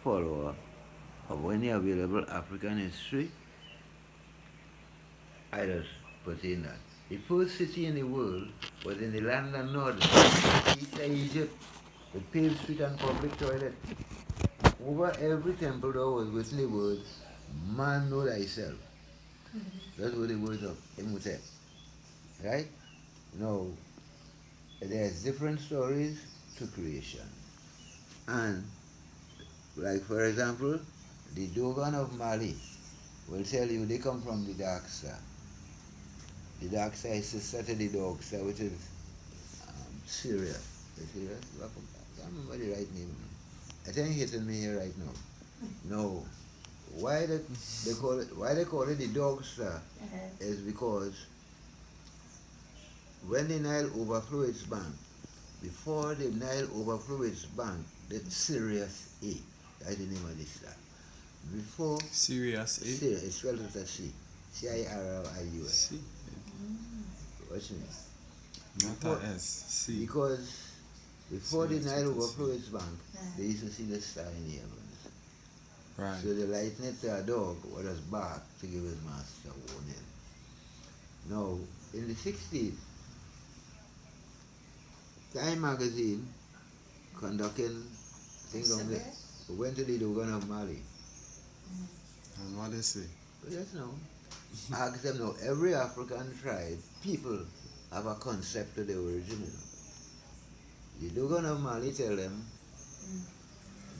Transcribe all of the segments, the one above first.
follower of any available African history, I just put in that. The first city in the world was in the land of Nod, east of Egypt, with paved street and public toilet. Over every temple door was written the words, "Man know thyself." That's what the words of Imhotep. Right? Now, there's different stories to creation. And, like for example, the Dogon of Mali will tell you they come from the Dark Star. The Dark Star is sister to the Dog Star, which is Syria. Syria? I can't remember the right name. I think it's hitting me here right now. No. Why they call it the Dog Star is because when the Nile overflow its bank, before the Nile overflow its bank, the Sirius A, that's the name of the star. Before Sirius A? Sirius, it's spelled with a C. Cirius. C. What's it? Not a S. C. Because before the Sirius Nile with a C. overflow its bank, they used to see the star in the heavens. Right. So the likeness to a dog was just bark to give his master warning. Now, in the 60s, Time magazine conducting thing on the went to the Dogon of Mali. And what they say? Yes, no. Ask them now, every African tribe, people have a concept of the original. The Dogon of Mali tell them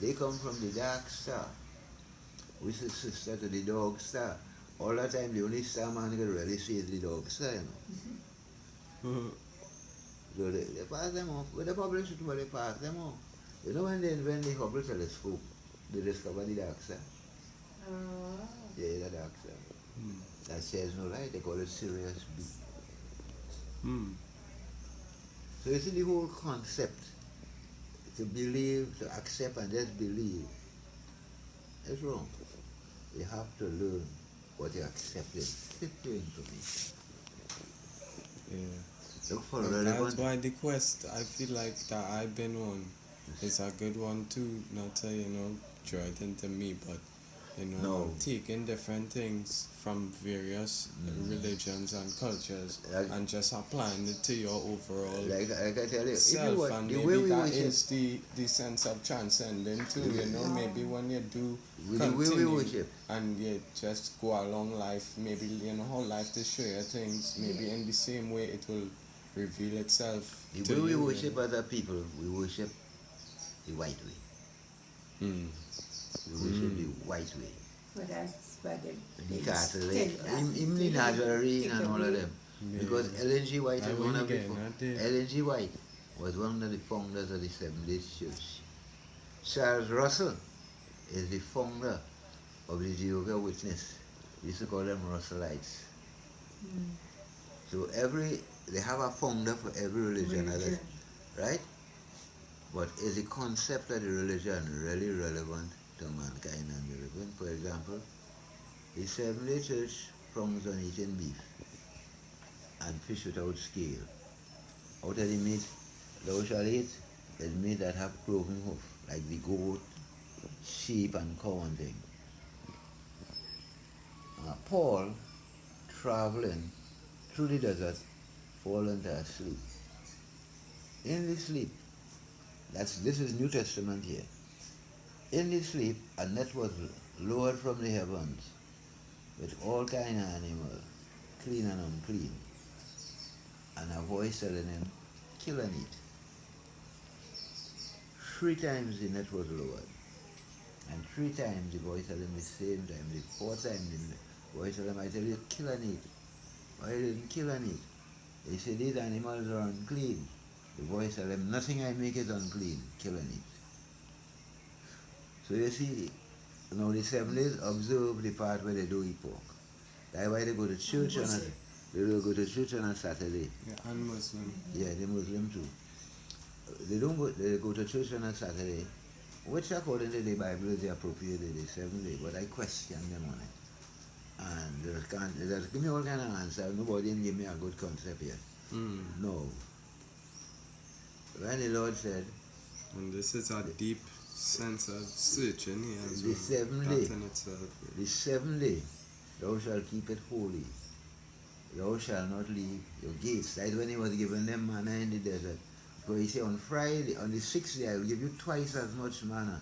they come from the Dark Star, which is sister to the Dog Star. All the time, the only star man can really see is the Dog Star, you know. So they pass them off. When they publish it, but they pass them off. You know when they invent the Hubble telescope, they discover the Dark Star. Yeah, the Dark Star. That says no light, they call it Sirius B. So you see the whole concept, to believe, to accept and just believe, is wrong. You have to learn what you accept is fit your information. Yeah. Look for But relevant. that's why the quest I feel like that I've been on is a good one too. Not to, draw it into me, but No. taking different things from various religions and cultures Like- and just applying it to your overall Like I tell you, if you self, want, and the way maybe we that worship, is the sense of transcending too. Maybe when you do with the way we continue worship, and you just go along life, maybe how life to show you things. Maybe in the same way it will reveal itself. the to way we you, worship other people, we worship the white way. Mm. We worship the white way. But that's why The Catholic, even the Nazarene and all of them. Yeah. Because Ellen G. White I was one will of the get not there. Ellen G. White was one of the founders of the Seventh-day Church. Charles Russell is the founder of the Jehovah's Witness. We used to call them Russellites. So they have a founder for every religion, right? But is the concept of the religion really relevant to mankind and the living? For example, the Seventh-day Church frowns on eating beef and fish without scale. Out of the meat thou shalt eat is meat that have cloven hoof, like the goat, sheep and cow and thing. Paul, traveling through the desert, fall into a sleep. In the sleep, this is New Testament here. In the sleep, a net was lowered from the heavens with all kind of animals, clean and unclean. And a voice telling him, kill and eat. 3 times the net was lowered. And 3 times the voice told him the same time. The 4th time the voice told him, I tell you, kill and eat. Why you didn't kill and eat? He said, these animals are unclean. The voice told him, nothing I make is unclean, kill and eat. So you see, now the 7 days observe the part where they don't eat pork. That's why they go to church on a Saturday. Yeah, and Muslim. Yeah, the Muslim too. They go to church on a Saturday, which according to the Bible is the appropriate day, the 7th day, but I question them on it. And they just give me all kind of answers. Nobody can give me a good concept yet. No. When the Lord said, And this is a deep sense of searching here as The well. seventh That day. in itself. The seventh day, thou shalt keep it holy. Thou shalt not leave your gates. That's when he was giving them manna in the desert. So he said, on Friday, on the sixth day, I will give you twice as much manna.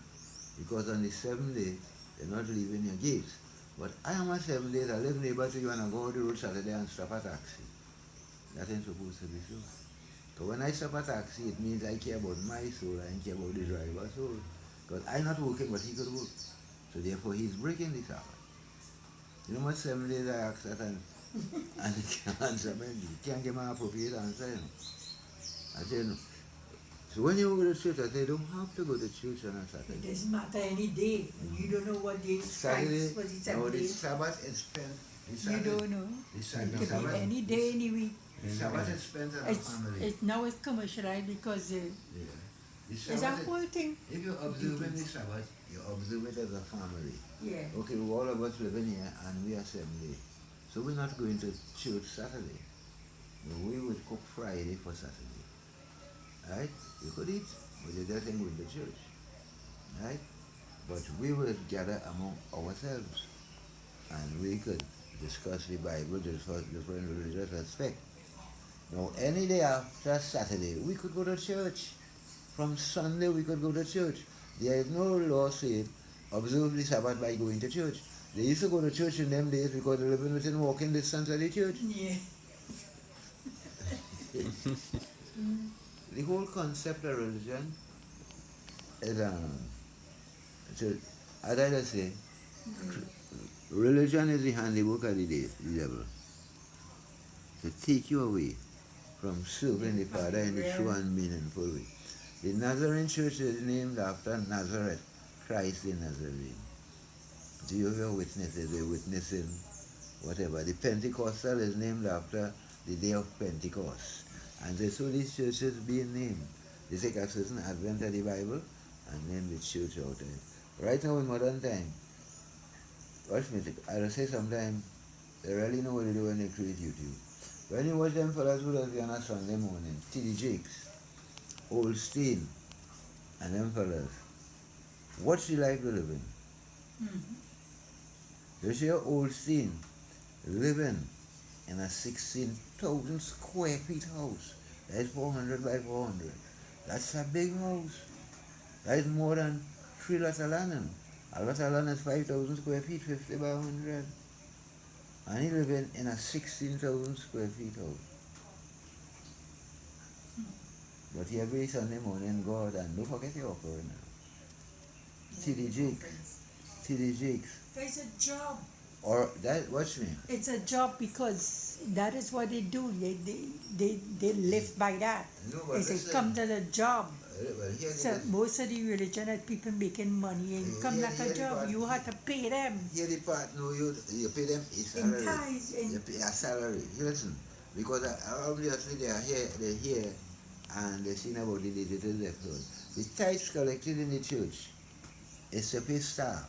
Because on the seventh day, you're not leaving your gates. But I am a 7 days, I live neighbor to you and I go on the road Saturday and stop a taxi. That ain't supposed to be so. So when I stop a taxi, it means I care about my soul, I don't care about the driver's soul. Because I'm not working, but he could work. So therefore, he's breaking the Sabbath. You know what 7 days I asked that and he can't answer me. He can't give me an appropriate answer, you know. I said, no. So when you go to church, I say, you don't have to go to church on a It Saturday. doesn't matter any day. You don't know what day Saturday, Christ was it no, 7 the days. Sabbath is spent. The You Saturday, don't know. the It Saturday, could be Sabbath, any day, any week. the Sabbath is spent on a family. It's now it's commercialized because Yeah. The it's a Sabbath is, whole thing. if you're observing the Sabbath, you observe it as a family. Yeah. Okay, all of us living here and we are 7 days. So we're not going to church Saturday. No, we would cook Friday for Saturday. Right? You could eat, but you just ain't going to church. Right? But we will gather among ourselves and we could discuss the Bible, discuss different religious aspects. Now, any day after Saturday, we could go to church. From Sunday, we could go to church. There is no law saying observe the Sabbath by going to church. They used to go to church in them days because they lived within walking distance of the church. Yeah. The whole concept of religion is, as I just say, religion is the handiwork of the devil to take you away from serving the Father in the true and meaningful way. The Nazarene Church is named after Nazareth, Christ the Nazarene. Jehovah's Witnesses, they're witnessing whatever. The Pentecostal is named after the day of Pentecost. And so these churches being named. They take a certain advent of the Bible and name the church out there. Right now in modern time, watch me, I'll say sometime, they really know what they do when they create YouTube. When you watch them fellas who does on a Sunday morning, T.D. Jakes, Olstein, and them fellas, what's the life they live in? Mm-hmm. You see Olstein living in a 16,000 square feet house. That's 400 by 400. That's a big house. That's more than 3 lots of land. A lot of land is 5,000 square feet, 50 by 100. And he living in a 16,000 square feet house. But he every Sunday morning go out and don't forget your offering now. T.D. Jakes. T.D. Jakes. It's a job. Or that, watch me. It's a job because that is what they do. They live by that. No, but It's listen. it comes as a job. Well, here So the, most of the religion that people making money and come Yeah, like yeah, a job. but- You have to pay them here the part, no, you pay them a in salary. tithes. You pay a salary. Listen, because obviously they're here and they're seeing about the digital episode. The tithes collected in the church is to pay staff,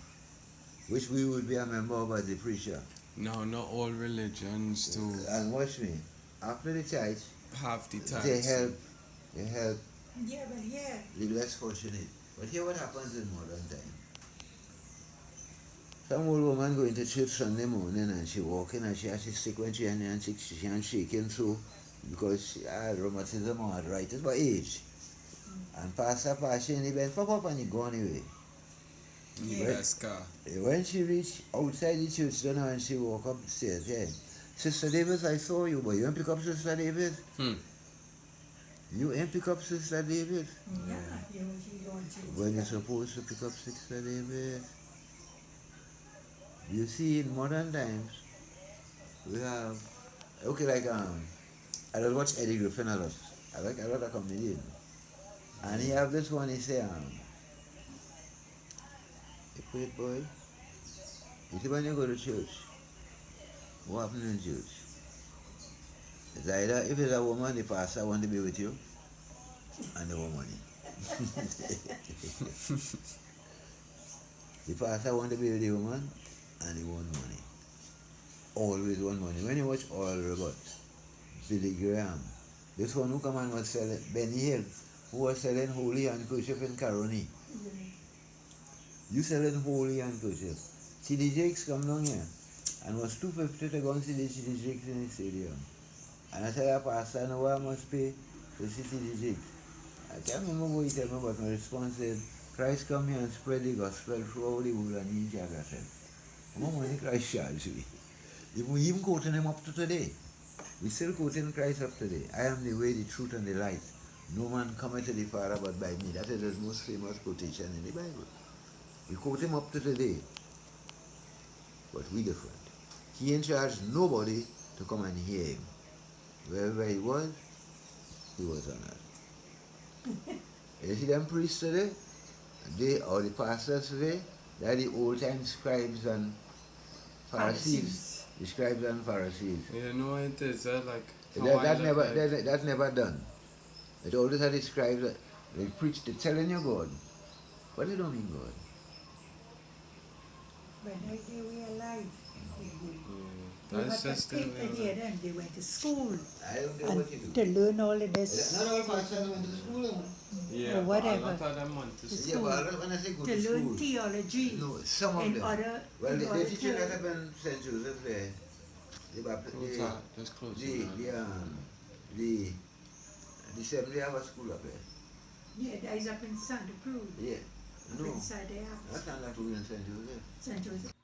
which we would be a member of as the preacher. No, not all religions do And watch me, after the tithes, have the tithes. they help Yeah, but yeah. the less fortunate. But here what happens in modern time. Some old woman going to church Sunday morning and she walking and she has to stick when she and she shaking so because she had rheumatism or arthritis by age. And pastor pass in the bed, pop up and he gone away. Yeah. Best car. When she reached outside the church then and she walk up the stairs, yeah. Sister Davis, I saw you, but you ain't pick up Sister Davis. You ain't pick up Sister Davis. Yeah. You know, she going to When you're supposed to pick up Sister Davis. You see, in modern times, we have, okay, like, I don't watch Eddie Griffin a lot. I like a lot of comedian. And he have this one, he say, hey, wait, boy, you see when you go to church, what happens in church? It's either, if it's a woman, the pastor want to be with you, and they want money. The pastor want to be with the woman, and he want money. Always want money. When you watch Oral Robots, Billy Graham, this one who come and was selling, Benny Hill, who was selling holy handkerchief in Caroni. You selling holy and kosher. C.D. Jakes come down here and was $2.50 to go and see the C.D. Jakes in the stadium. And I said, Pastor, now I must pay to see C.D. Jakes. I can't remember what he told me, but my response said, Christ come here and spread the gospel throughout the world and he charge us. How much money Christ charge me? We even quoting him up to today. We still quoting Christ up today. I am the way, the truth, and the light. No man cometh to the Father but by me. That is the most famous quotation in the Bible. We quote him up to today. But we different. He ain't charged nobody to come and hear him. Wherever he was on earth. You see them priests today? They, or the pastors today, they are the old time scribes and Pharisees. The scribes and Pharisees. You know it is, like... That's never done. It always had the scribes that they preach, they're telling you God, but they don't mean God. But they realize they That's got just the paper the here, then they went to school I don't know what you and do. to learn all of this, Not all pastors went to school. yeah, or whatever. But a lot of them want to To see. Yeah, but when I say go to to learn school, theology no, some of in them. order, Well, in they order teach you that to, up in St. Joseph there. Just close The assembly have a school up there. yeah, that is up in Santa Cruz, Yeah. up No, inside the that's house, not like we in St. Joseph. St. Joseph.